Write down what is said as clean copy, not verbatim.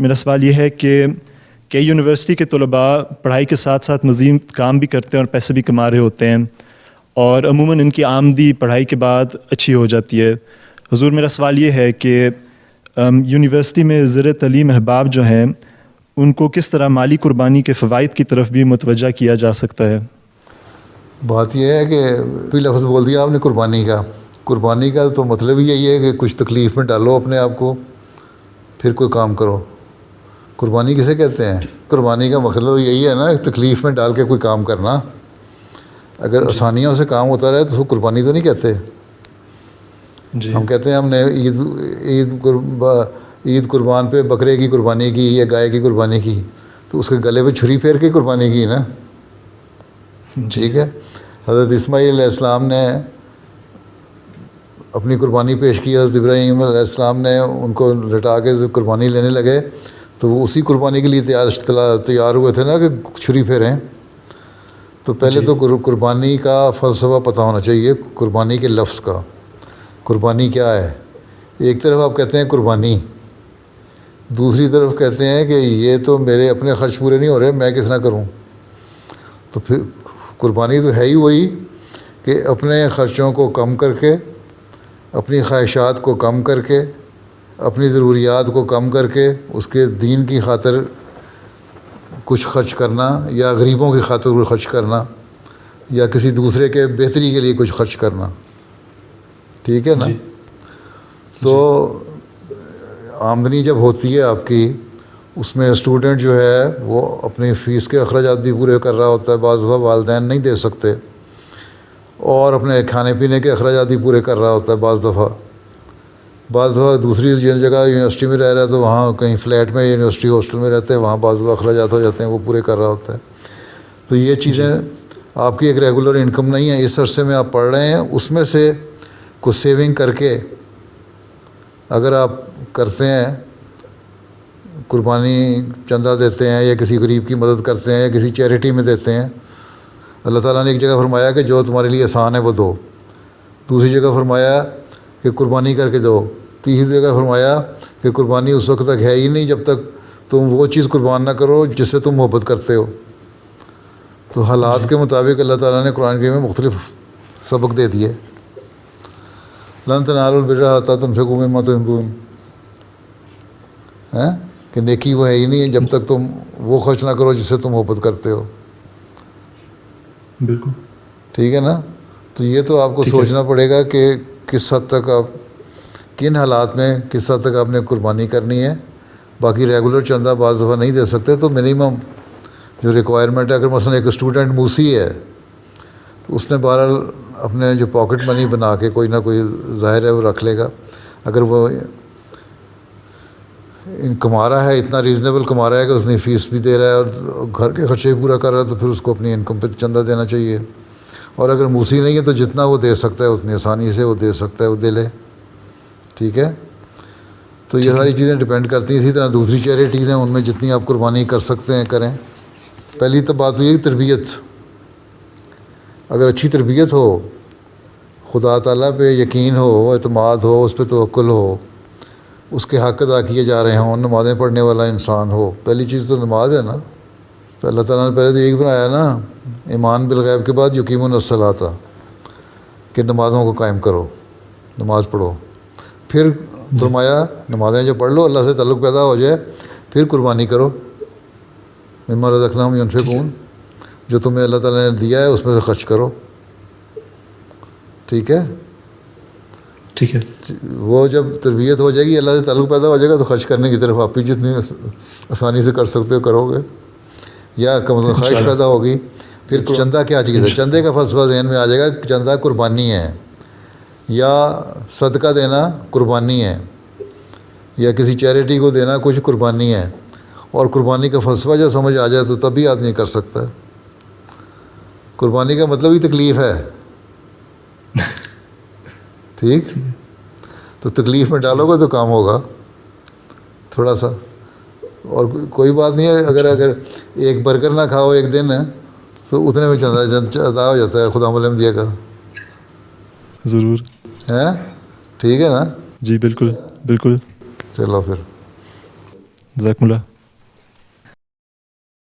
میرا سوال یہ ہے کہ کئی یونیورسٹی کے طلباء پڑھائی کے ساتھ ساتھ مزید کام بھی کرتے ہیں اور پیسے بھی کما رہے ہوتے ہیں، اور عموماً ان کی آمدنی پڑھائی کے بعد اچھی ہو جاتی ہے۔ حضور، میرا سوال یہ ہے کہ یونیورسٹی میں زیر تعلیم احباب جو ہیں ان کو کس طرح مالی قربانی کے فوائد کی طرف بھی متوجہ کیا جا سکتا ہے؟ بات یہ ہے کہ بھی لفظ بول دیا آپ نے قربانی کا تو مطلب یہی ہے کہ کچھ تکلیف میں ڈالو اپنے آپ کو، پھر کوئی کام کرو۔ قربانی کسے کہتے ہیں؟ قربانی کا مطلب یہی ہے نا، تکلیف میں ڈال کے کوئی کام کرنا۔ اگر آسانیوں سے کام ہوتا رہے تو اس کو قربانی تو نہیں کہتے۔ ہم کہتے ہیں ہم نے عید قربان پہ بکرے کی قربانی کی یا گائے کی قربانی کی، تو اس کے گلے پہ چھری پھیر کے قربانی کی نا، ٹھیک ہے۔ حضرت اسماعیل علیہ السلام نے اپنی قربانی پیش کی، حضرت ابراہیم علیہ السلام نے ان کو لٹا کے قربانی لینے لگے، تو وہ اسی قربانی کے لیے تیار ہوئے تھے نا کہ چھری پھیریں۔ تو پہلے تو قربانی کا فلسفہ پتہ ہونا چاہیے، قربانی کے لفظ کا۔ قربانی کیا ہے؟ ایک طرف آپ کہتے ہیں قربانی، دوسری طرف کہتے ہیں کہ یہ تو میرے اپنے خرچ پورے نہیں ہو رہے، میں کس نہ کروں۔ تو پھر قربانی تو ہے ہی وہی کہ اپنے خرچوں کو کم کر کے، اپنی خواہشات کو کم کر کے، اپنی ضروریات کو کم کر کے اس کے دین کی خاطر کچھ خرچ کرنا، یا غریبوں کی خاطر کچھ خرچ کرنا، یا کسی دوسرے کے بہتری کے لیے کچھ خرچ کرنا، ٹھیک ہے نا۔ تو آمدنی جب ہوتی ہے آپ کی، اس میں اسٹوڈنٹ جو ہے وہ اپنی فیس کے اخراجات بھی پورے کر رہا ہوتا ہے، بعض دفعہ والدین نہیں دے سکتے، اور اپنے کھانے پینے کے اخراجات بھی پورے کر رہا ہوتا ہے بعض دفعہ دوسری جگہ یونیورسٹی میں رہ رہا ہے تو وہاں کہیں فلیٹ میں یونیورسٹی ہاسٹل میں رہتے ہیں، وہاں بعض دفعہ اخراجات ہو جاتے ہیں، وہ پورے کر رہا ہوتا ہے۔ تو یہ چیزیں آپ کی ایک ریگولر انکم نہیں ہے، اس عرصے میں آپ پڑھ رہے ہیں، اس میں سے کچھ سیونگ کر کے اگر آپ کرتے ہیں، قربانی چندہ دیتے ہیں، یا کسی غریب کی مدد کرتے ہیں، یا کسی چیریٹی میں دیتے ہیں، اللہ تعالیٰ نے ایک جگہ فرمایا کہ جو تمہارے لیے آسان ہے وہ دو، دوسری جگہ فرمایا کہ قربانی کر کے دو، تیسری جگہ فرمایا کہ قربانی اس وقت تک ہے ہی نہیں جب تک تم وہ چیز قربان نہ کرو جس سے تم محبت کرتے ہو۔ تو حالات کے مطابق اللہ تعالیٰ نے قرآن کریم میں مختلف سبق دے دیے۔ لن تنالوا البر حتی تنفقوا مما تحبون، کہ نیکی وہ ہے ہی نہیں جب تک تم وہ خرچ نہ کرو جس سے تم محبت کرتے ہو، بالکل ٹھیک ہے نا۔ تو یہ تو آپ کو سوچنا پڑے گا کہ کس حد تک آپ، کن حالات میں کس حد تک آپ نے قربانی کرنی ہے۔ باقی ریگولر چندہ بعض دفعہ نہیں دے سکتے، تو منیمم جو ریکوائرمنٹ ہے، اگر مثلا ایک اسٹوڈنٹ موسی ہے تو اس نے بہرحال اپنے جو پاکٹ منی بنا کے کوئی نہ کوئی ظاہر ہے وہ رکھ لے گا۔ اگر وہ کما رہا ہے، اتنا ریزنیبل کما رہا ہے کہ اس نے فیس بھی دے رہا ہے اور گھر کے خرچے بھی پورا کر رہا ہے، تو پھر اس کو اپنی انکم پہ چندہ دینا چاہیے۔ اور اگر موسی نہیں ہے تو جتنا وہ دے سکتا ہے اتنی آسانی سے وہ دے سکتا ہے، وہ دے لے، ٹھیک ہے۔ تو یہ ساری چیزیں ڈپینڈ کرتی ہیں۔ اسی طرح دوسری چیریٹیز ہیں، ان میں جتنی آپ قربانی کر سکتے ہیں کریں۔ پہلی تو بات یہ تربیت، اگر اچھی تربیت ہو، خدا تعالیٰ پہ یقین ہو، اعتماد ہو، اس پہ توکل ہو، اس کے حق ادا کیے جا رہے ہوں، نمازیں پڑھنے والا انسان ہو، پہلی چیز تو نماز ہے نا۔ تو اللہ تعالیٰ نے پہلے تو یہی بنایا نا، ایمان بالغیب کے بعد یقیمون الصلاۃ، کہ نمازوں کو قائم کرو، نماز پڑھو۔ پھر فرمایا نمازیں جو پڑھ لو، اللہ سے تعلق پیدا ہو جائے، پھر قربانی کرو، مما رزقناہم ینفقون، جو تمہیں اللہ تعالیٰ نے دیا ہے اس میں سے خرچ کرو، ٹھیک ہے۔ ٹھیک ہے، وہ جب تربیت ہو جائے گی، اللہ سے تعلق پیدا ہو جائے گا، تو خرچ کرنے کی طرف آپ بھی جتنی آسانی سے کر سکتے ہو کرو گے، یا کم از کم خواہش پیدا ہوگی۔ پھر چندہ کیا چیز ہے؟ چندے کا فلسفہ ذہن میں آ جائے گا کہ چندہ قربانی ہے، یا صدقہ دینا قربانی ہے، یا کسی چیریٹی کو دینا کچھ قربانی ہے۔ اور قربانی کا فلسفہ جب سمجھ آ جائے تو تبھی آدمی کر سکتا ہے۔ قربانی کا مطلب ہی تکلیف ہے، ٹھیک۔ تو تکلیف میں ڈالو گے تو کام ہوگا تھوڑا سا، اور کوئی بات نہیں ہے۔ اگر ایک برگر نہ کھاؤ ایک دن تو اتنے میں چندہ ادا ہو جاتا ہے، خدا ملم دیا کا، ضرور ہے، ٹھیک ہے نا۔ جی بالکل بالکل۔ چلو پھر جزاکم اللہ.